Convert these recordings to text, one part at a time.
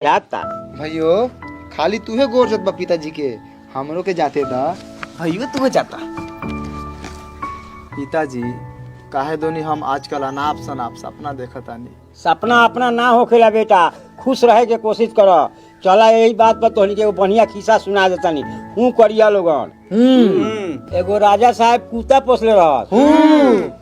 जाता भाइयों खाली तूहे गोर जत बा पिताजी के हमरो के जाते दा भैया तुम्हें जाता पिताजी काहे दोनी हम आजकल अनाप शनाप सपना देखत आनी। सपना अपना ना होखेला बेटा, खुश रहे के कोशिश करो। चला यही बात पर तोहनी के एगो बढ़िया खिस्सा सुना देतानी। हूँ करिया लोगन। एगो राजा साहब कुत्ता पोसले रहत।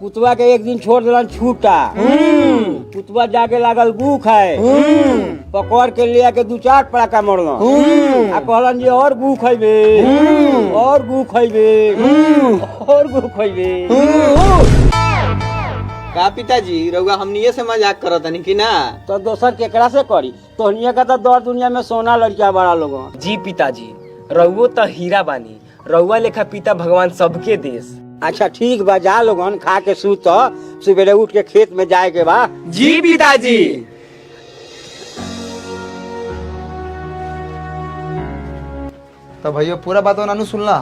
कुतवा के एक दिन छोड़ देलन छूटा। कुतवा जाके लागल गू खाए। पकड़ के ले आके 2-4 पड़ाका मरलन। आ कहलन जी और गू खइबे, और गू खइबे, और गू खइबे। का पिताजी रउआ हमनिए से मजाक करत हनी कि ना? तो दोसर केकरा से करी? तोहनिया का तो दौड़ दुनिया में सोना लड़किया बड़ा लोगन। जी पिताजी, रउओ त हीरा बानी, रउआ लेखा पिता भगवान सबके देश। अच्छा ठीक बा, जा लोगन खा के सूत, सवेरे उठ के खेत में जाए के बा। जी पिताजी। तो भैया पूरा बात नानू सुनला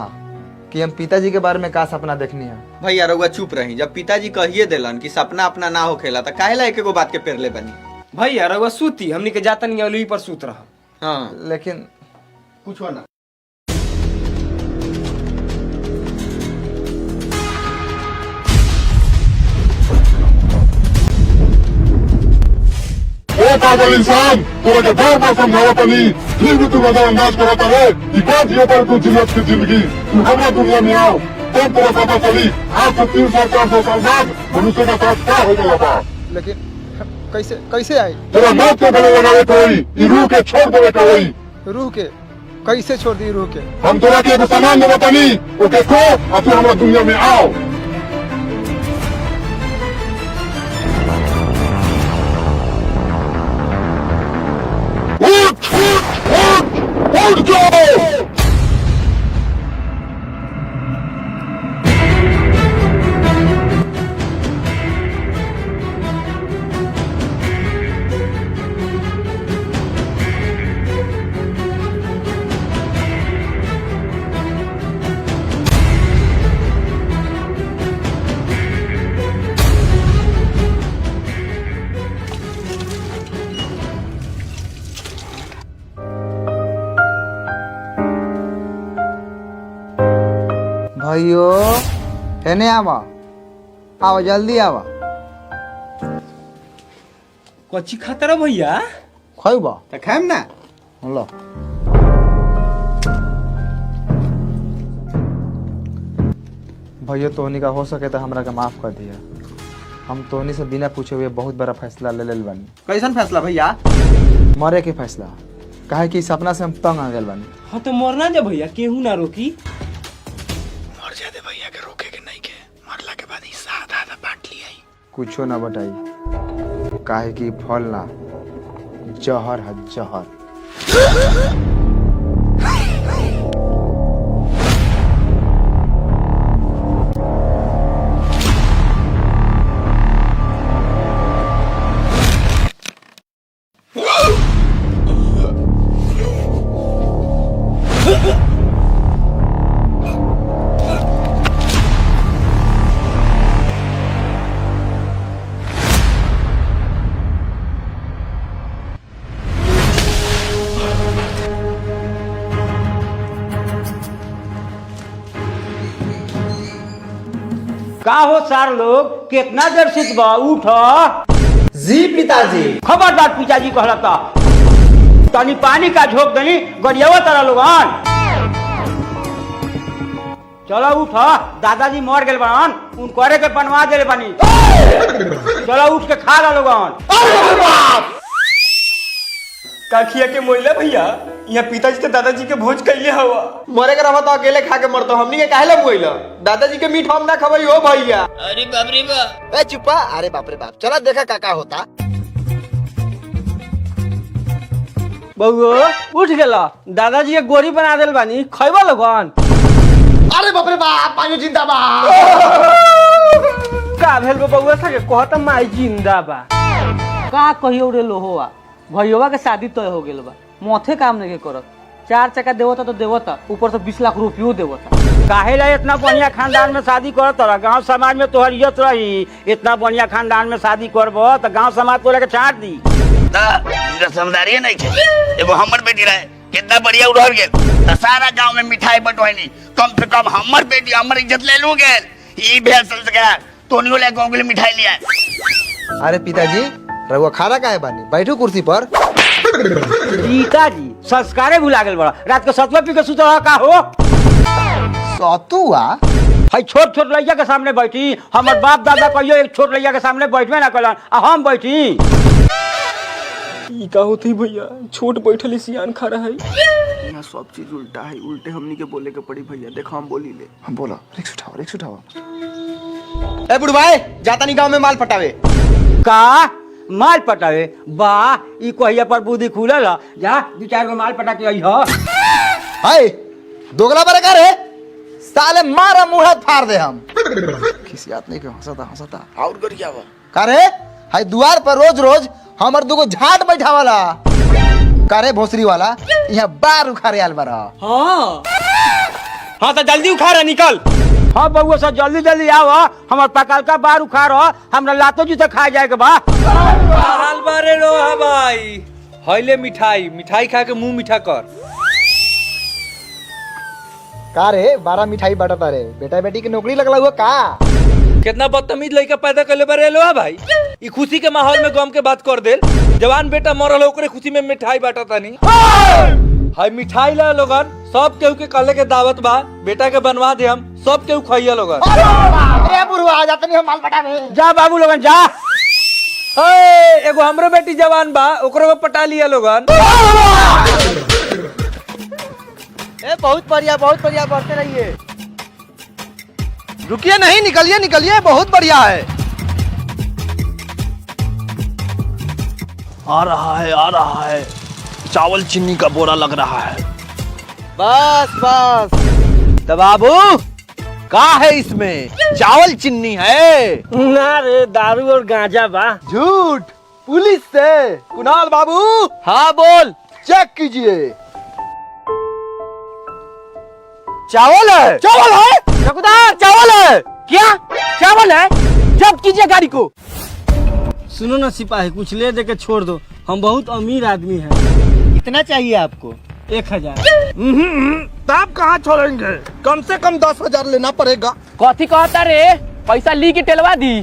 कि हम पिताजी के बारे में का सपना देखनी है। भैया रउआ चुप रही, जब पिताजी कहिए देलन कि सपना अपना ना होखेला त काहेला एक एगो बात के पेरले बनी। भैया रउआ सूती, हमनी के जातन गलुई पर सूत रह। हाँ लेकिन कुछ ना पागल इंसान तोरा के बार बार समझावा तनी, फिर भी तू नजरअंदाज करता है कि क्या जियो पर तू जिन्नत की जिंदगी। तू हमारा दुनिया में आओ तब तेरा पता चली आज से 300-400 साल बाद मनुष्य का साथ क्या हो गया था। लेकिन कैसे कैसे आई? तेरा मौत के गले लगावे कोई, ई रूह के छोड़ देवे कोई। रूह के कैसे छोड़ दी? रूह के हम तोरा के एगो सामान देवे तनी, ओके खो और तू हमारा दुनिया में आओ। उठ जाओ। भाइयों हेने आवा, आवा जल्दी आवा। कच्ची खाता रह भैया? खइबा त खाएम ना। लो भैया तोहनी का हो सके तो हमरा के माफ कर दिया। हम तोहनी से बिना पूछे हुए बहुत बड़ा फैसला ले लेल बानी। कैसन फैसला भैया? मरे के फैसला, काहे कि सपना से हम तंग आ गए बानी। हाँ तो मरना जा भैया, केहू ना रोकी। कुछो ना बताई, काहे कि फल ना जहर है जहर। का हो सार लोग, कितना देर सुतबा? उठ। जी पिताजी। खबरदार पिताजी कहलता। तनी पानी का झोंक दनी, गरियावा तारा लोगन। चलो उठ, दादाजी मर गेल बान, उनकरे के बनवा देले बानी। चलो उठ के खा ला लोगन। काखिया के मोइला भैया, यहाँ पिताजी तो दादाजी के भोज कैले हवा। मरे के रहत तो अकेले खा के मरतो, हमनी के काहेला मोइला? दादाजी के मीठ हम ना खबई हो भैया। अरे बाप रे बाप। ए चुप्पा, अरे बाप रे बाप, चला देखा काका होता। बउओ उठ गेला, दादाजी के गोरी बना देल बानी, खइबा लोगन। अरे बाप रे बाप, पानी जिंदाबाद। का भेल बउआ सके कहत माई जिंदा बा। का कहियो रे लोहोवा, भैयोवा के शादी तय हो गेल बा, माथे काम नहीं करत। 4 चक्का देवता तो देवता, ऊपर से 20 लाख रुपयो देवता। काहे ला इतना बढ़िया खानदान में शादी करत रहा? गांव समाज में तोहर इज्जत रही। इतना बढ़िया खानदान में शादी करबो तो गांव समाज तोरा के छाट दी। इनका समझदारी नहीं थे। एगो हमर बेटी रहे कितना बढ़िया उड़ल गेल तो सारा गांव में मिठाई बंटवानी, कम से कम हमर बेटी हमर इज्जत ले लू गेल। ई भेल संस्कार तोनियो ले गांव के लिए मिठाई लिया। अरे पिताजी रहुआ खाना काहे बानी, बैठो कुर्सी पर। पिताजी संस्कारे भुला गेल बड़ा, रात के सतुआ पी के सुत रहा का हो। सतुआ भाई छोट छोट लड़का के सामने बैठी, हमर बाप दादा कहियो एक छोट लड़का के सामने बैठबे ना कलन, आ हम बैठी। ई का होती भैया, छोट बैठल सियान खा रहा है। यहाँ सब चीज उल्टा है, उल्टे हमनी के बोले के पड़ी भैया। देखो हम बोली ले, हम बोला रिक्स उठाओ रिक्स उठाओ। ए बुढ़वाए जाता नहीं गांव में माल पटावे। का माल पटावे? वाह, ई कहिया पर बुद्धि खुलल ह। जा 2-4 गो माल पटा के आई ह। हाय दोगला बरे का रे, साले मारा मुंह फाड़ दे हम। खिसियात नहीं के हंसता हंसता और गरिया बा का रे हाय दुआर पर रोज रोज हमर दुगो झाट बैठावाला का रे भोसरी वाला, यहाँ बार उखाड़े आल बरा। हाँ तो जल्दी उखा रहा, निकल। हाँ बउआ सब जल्दी जल्दी आओ, हमर पकाल का बार उखाड़, हमरा लातो जूते खा जाए के बा। हाल बारे लो हा भाई, हईले मिठाई, मिठाई खा के मुंह मीठा कर। का रे 12 मिठाई बांटता रे, बेटा बेटी की नौकरी लगला हुआ का? कितना बदतमीज लड़का पैदा कर ले बारे लो हा भाई। ई खुशी के माहौल में गम के बात कर देल। जवान बेटा मरल ओकरे खुशी में मिठाई बांटता नहीं। हाय मिठाई ला लोगन, सब केहू के कले के दावत बा, बेटा के बनवा दे हम, सब केहू खाइया लोगन। अरे बुढ़वा जाता नहीं हम माल पटावे। जा बाबू लोगन जा। एगो हमरो बेटी जवान बा, ओकरो को पटा लिया लोगन। ए बहुत बढ़िया बढ़ते रहिए। रुकिए नहीं, निकलिए निकलिए, बहुत बढ़िया है। आ रहा है चावल चीनी का बोरा लग रहा है। बस बस तो बाबू का है इसमें, चावल चिन्नी है ना रे, दारू और गांजा बा। झूठ। पुलिस से कुणाल बाबू। हाँ बोल, चेक कीजिए। चावल है, चावल है चौकीदार, चावल है। क्या चावल है? जब्त कीजिए गाड़ी को। सुनो ना सिपाही, कुछ ले दे के छोड़ दो, हम बहुत अमीर आदमी हैं। कितना चाहिए आपको? 1000। तब कहाँ छोड़ेंगे, कम से कम 10,000 लेना पड़ेगा। कथी कहता रे, पैसा ली के टेलवा दी।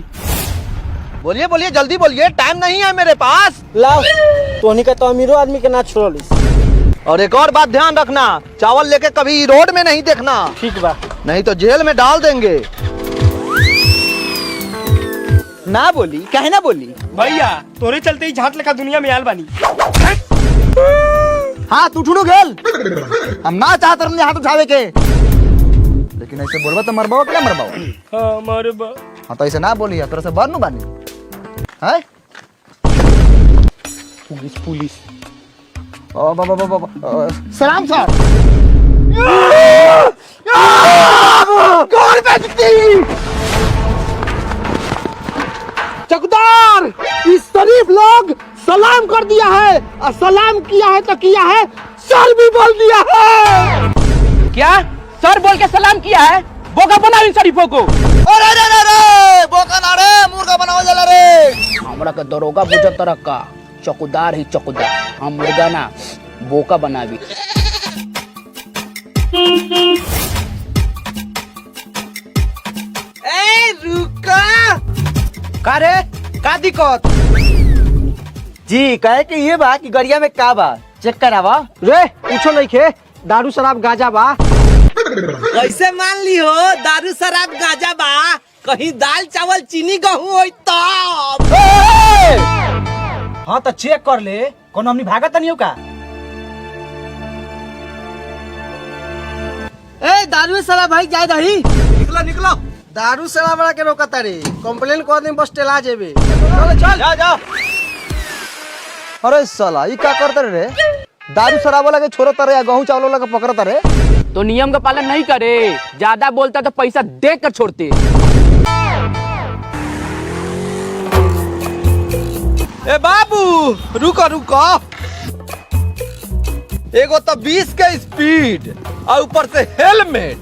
बोलिए बोलिए जल्दी बोलिए, टाइम नहीं है मेरे पास। लाओ, तोहनी का तो अमीरो आदमी के ना छोड़। और एक और बात ध्यान रखना, चावल लेके कभी रोड में नहीं देखना, ठीक बा। नहीं तो जेल में डाल देंगे। ना बोली, कहे ना बोली। भैया तोरे चलते ही झाट लगा दुनिया में आल बानी। हाथ उठू गेल, हम ना चाहते हमने हाथ उठावे के, लेकिन ऐसे बोलबा तो मरबाओ क्या मरबाओ। हाँ मारे बा। हाँ तो ऐसे ना बोली, तोरा से बरनू बानी है। पुलिस सलाम सर। कौन बेइज्जती? चौकीदार, इस शरीफ लोग सलाम कर दिया है, और सलाम किया है तो किया है, सर भी बोल दिया है। क्या सर बोल के सलाम किया है? बोका बना इन शरीफों को। अरे रे रे रे, बोका ना रे, मुर्गा बनाओ जला रे। हमरा के दरोगा बुझत तरह का, चौकीदार ही चौकीदार, हम मुर्गा ना बोका बनावी। ए रुका, का रे का दिक्कत? जी कहे कि ये बा कि गरिया में का बा, चेक करावा। रे पूछो नहीं खे, दारू शराब गांजा बा। कैसे मान ली हो, दारू शराब गांजा बा, कहीं दाल चावल चीनी गहूं होई तब। हाँ तो चेक कर ले, कौन हमनी भागत नहीं हो का? ए दारू शराब भाई जाए दही। निकलो निकलो। दारू शराब वाला के रोका तारे, कंप्लेन कर दे, बस टेला जेबे। चल जा जा। अरे साला ये क्या करते रे, दारू शराब वाला के छोड़ो तारे या गेहूं चावल वाला के पकड़ता रे। तो नियम का पालन नहीं करे, ज्यादा बोलता तो पैसा देख कर छोड़ते। ए बाबू रुको रुको, एगो तो 20 के स्पीड और ऊपर से हेलमेट।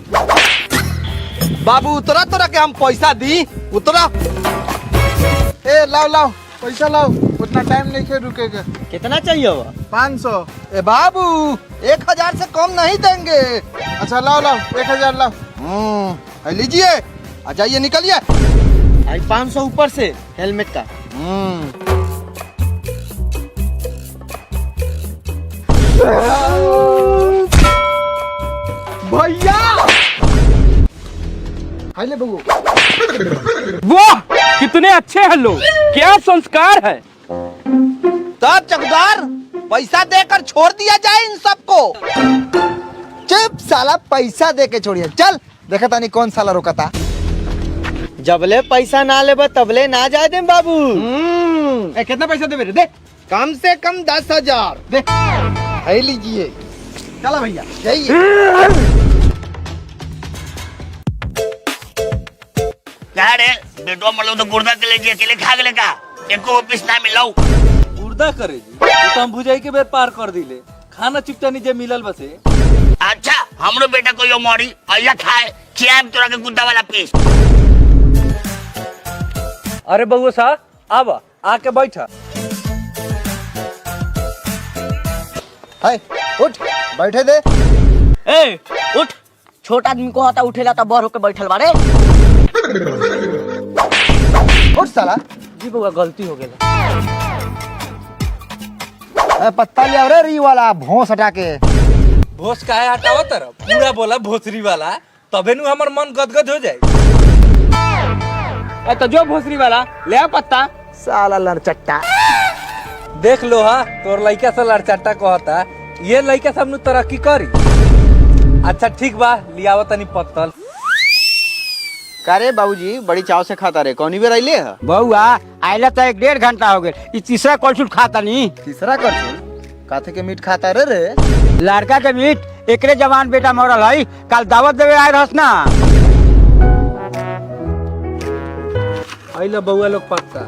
बाबू उतरा तोरा के हम पैसा दी, उतरा। ए लाओ लाओ पैसा लाओ। उतना टाइम नहीं खे रुकेगा। कितना चाहिए हुआ? 500। ए बाबू 1000 से कम नहीं देंगे। अच्छा लाओ लाओ 1000 लाओ। है, लीजिए। आ जाइए निकलिए। आई 500 ऊपर से हेलमेट का। भैया हाय ले बबू। वाह कितने अच्छे हैं लोग, क्या संस्कार है। तब चकदार पैसा देकर छोड़ दिया जाए इन सबको। चुप साला, पैसा दे के छोड़िए। चल देखा तानी कौन साला रोका था। जबले पैसा ना लेबा तबले ना जाए दे बाबू। कितना पैसा दे मेरे? दे कम से कम 10,000 दे। है लीजिए। चला भैया जाइए। क्या रे बेटो मतलब तो गुर्दा के लिए अकेले खा गए का एको पीस ना मिलाऊ गुर्दा करे जी तो हम भुजाई के बेर पार कर दिले, खाना चुपता नहीं जे मिलल बसे। अच्छा हमरो बेटा को यो मरी अइया खाए खियाम तोरा के गुद्दा वाला पीस। अरे बउआ सा आवा आके बैठा। हाय उठ बैठे दे। ए उठ, छोटा आदमी को होता उठेला तो बड़ होके बैठल बारे। उठ साला। जी बउआ गलती हो गेल। पत्ता ले रे री वाला भोंस हटा के। भोस काहे हटावा तरफ पूरा बोला भोसरी वाला, तबे नु हमर मन गदगद हो जाए। तो जो भोसरी वाला ले आ पत्ता। साला लड़चट्टा। देख लो हा तोर लइका से लड़चट्टा कहता, ये लइका सब नु तरक्की करी। अच्छा ठीक बा लियावा तनी पत्तल। कारे बाबूजी बड़ी चाव से खाता रे, कौनी बेर आइले है? बउआ आइला तो 1.5 घंटा हो गए। ई तीसरा कलछुल खाता नहीं। तीसरा कलछुल काथे के मीट खाता रे। लड़का के मीट एकरे जवान बेटा मरल है, कल दावत देवे आए रहस ना। आइला बउआ लोग पत्ता।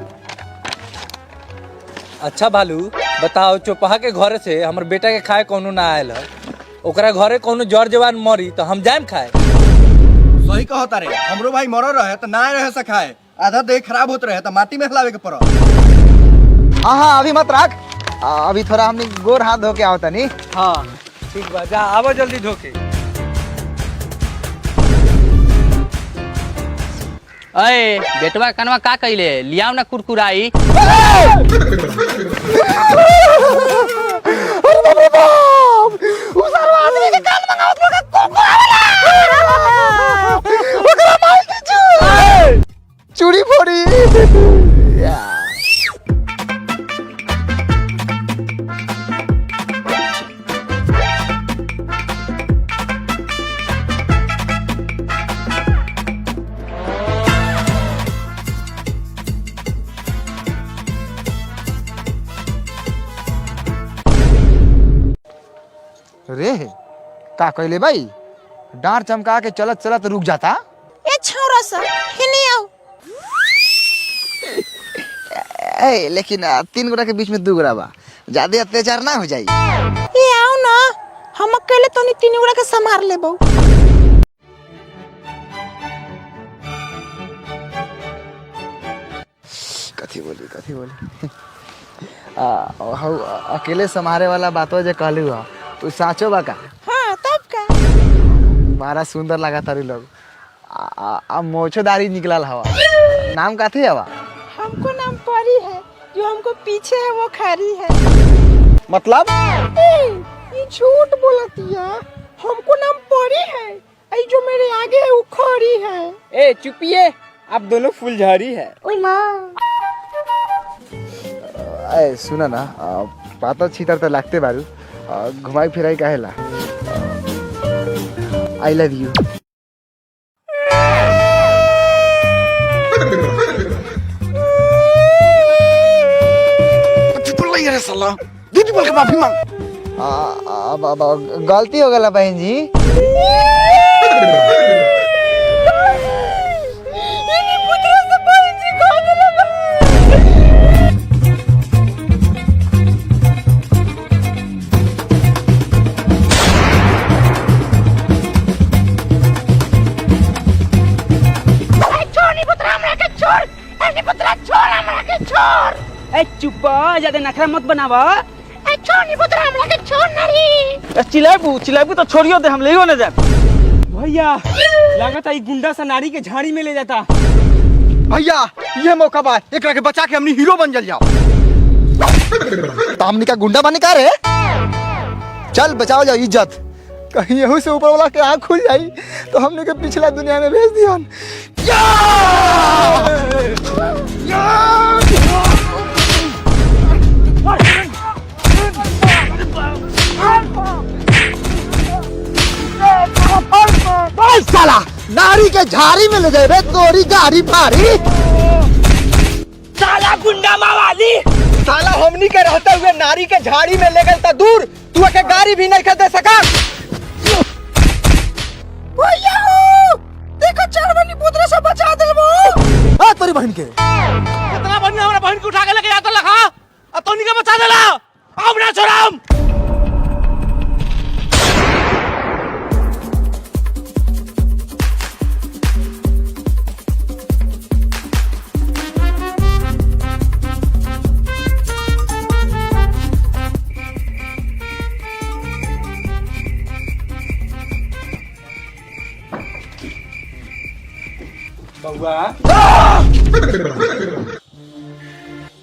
अच्छा भालू बताओ, चौपहा के घरे से हमर बेटा के खाए कोनो ना आयल है, ओकरा घरे कोनो जर जवान मरी तो हम जाएम खाए। सही कहता रे, हमरो भाई मरो रहे तो ना रहे सखाए, आधा देह खराब होत रहे तो माटी में हिलावे के पड़ो। हाँ अभी मत रख, अभी थोड़ा हमने गोर हाथ धो के आवता नहीं। हाँ ठीक बा, जा आवा जल्दी धोके। अरे बेटवा कनवा का कइले, लियाओ ना कुरकुराई। चूड़ी फोड़ी। रे का कहले भाई, डांट चमका के चलत चलत रुक जाता। ए छौरा सा हिनी आओ। ए लेकिन 3 गोरा के बीच में 2 गोरा बा, ज्यादा अत्याचार ना हो जाई। ए आओ ना, हम अकेले तो नहीं 3 गोरा के संभाल लेबो। कथी बोली अकेले संभारे वाला बातो जे कहलू हा तू साचो बा का? हां तब का मारा सुंदर लगा तारी लोग। अब मोछदारी निकलल हवा। नाम काथे हवा? हमको नाम परी है, जो हमको पीछे है वो खरी है। मतलब ये झूठ बोलतिया, हमको नाम परी है, आई जो मेरे आगे है वो खरी है। ए चुपिए, आप दोनों फुलझड़ी है। ओए माँ ए सुना ना, पाता छीतर तो लगते बारू, घुमाई फिराई काहेला? I love you. साला दीदी बोल के माफी मांग। गलती हो गला बहन जी। ए चुप ज्यादा नखरा मत बनावा। छोड़ नी पुत्र हमरा के छोड़ नारी। चिल्लाबू तो छोड़ियो दे, हम ले न जाए। भैया लागत है गुंडा सा नारी के झाड़ी में ले जाता। भैया ये मौका बा, एकरा के बचा के हमनी हीरो बन जल जाओ। तो हमनी का गुंडा बने का रे? चल बचाओ जाओ इज्जत, कहीं यहू से ऊपर वाला के आँख खुल जाई तो हमने के पिछला दुनिया में भेज दिया। साला नारी के झाड़ी में ले जाए रे, तोरी गाड़ी भारी। साला गुंडा मावाली, साला हमनी के रहते हुए नारी के झाड़ी में ले गए तो दूर, तू के गाड़ी भी नहीं दे सका। भैया देखो चारवानी पुत्र से बचा दिलबो। आ तोरी बहन के कितना बढ़िया हमरा बहन को उठा के लेके जाता लखा, अब तो निका बचा देला। अब ना छोड़म।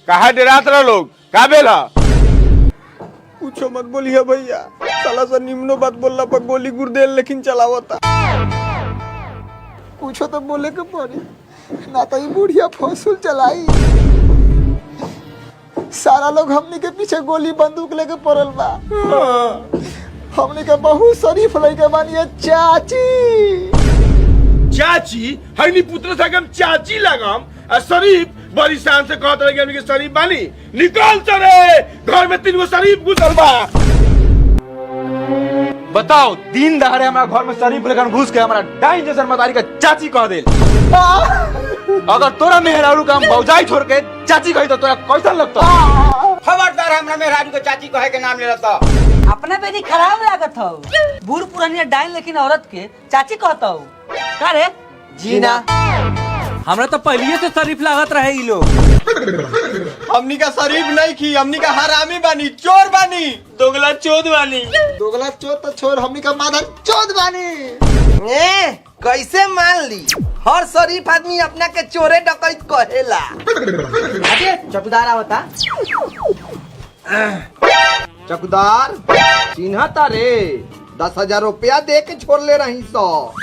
कहा डरात रहो लोग, का बेला? पूछो मत बोलिए भैया, साला सा निम्नो बात बोलला पर गोली गुर्देल लेकिन चलावता। पूछो तो बोले के पड़ी, ना तो ये बुढ़िया फौसूल चलाई। सारा लोग हमनी के पीछे गोली बंदूक लेके पड़ल बा। हमनी के बहुत शरीफ लइका बानी चाची। चाची हनी पुत्र से हम चाची लगाम और शरीफ बड़ी शान से कहत रहे कि शरीफ बानी। निकाल चले, घर में 3 गो शरीफ घुसल बा। बताओ, दिन दहाड़े हमारा घर में शरीफ लेकर घुस के हमारा डाइन जैसन मदारी का चाची कह दे। अगर तोरा मेहरारू का हम भौजाई छोड़ के चाची कही तो तोरा कैसन लगता? खबरदार हमरा मेहरारू के चाची कहे के नाम ले रहा। अपना बेटी खराब लागत हो, बूढ़ पुरानिया डाइन लेकिन औरत के चाची कहता हो। का रे जीना हमरा तो पहले से शरीफ लागत रहे ई लोग। हमनी का शरीफ नहीं की, हमनी का हरामी बानी, चोर बानी, दोगला चोद बानी। दोगला चोद तो छोड़, हमनी का माधर चोद बानी। कैसे मान ली? हर शरीफ आदमी अपना के चोरे डकैत कहेला। अरे चौकीदार आवता। चौकीदार चिन्ह तारे 10,000 रुपया दे के छोड़ ले रही सो।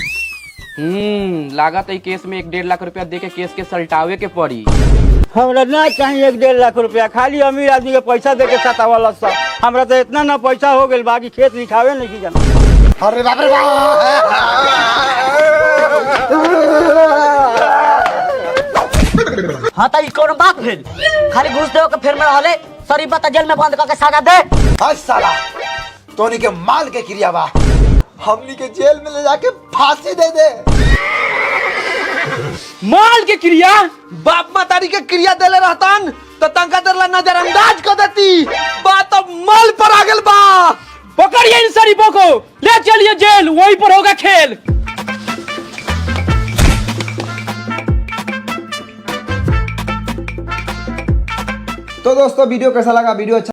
लागत है केस में 1-1.5 लाख रुपया दे के केस के सलटावे के पड़ी। हमरा ना चाहिए 1-1.5 लाख रुपया, खाली अमीर आदमी के पैसा दे के सतावल सब। हमरा तो इतना ना पैसा हो गेल, बाकी खेत लिखावे नहीं की जाना। अरे बाप रे बाप। हाँ तो कौन बात भेल? खाली घूस दे के फिर में रहले सरी बता जेल में बंद करके सजा दे। हां साला तोनी के माल के क्रिया बा, हमनी के जेल में ले जाके फांसी दे दे। माल के क्रिया बाप मातारी के क्रिया देले रहतन तो तंका देरला नजरअंदाज कर देती। बात अब माल पर आ गेल बा। पकड़िए इन शरीफों को, ले चलिए जेल, वहीं पर होगा खेल। तो दोस्तों वीडियो कैसा लगा? वीडियो अच्छा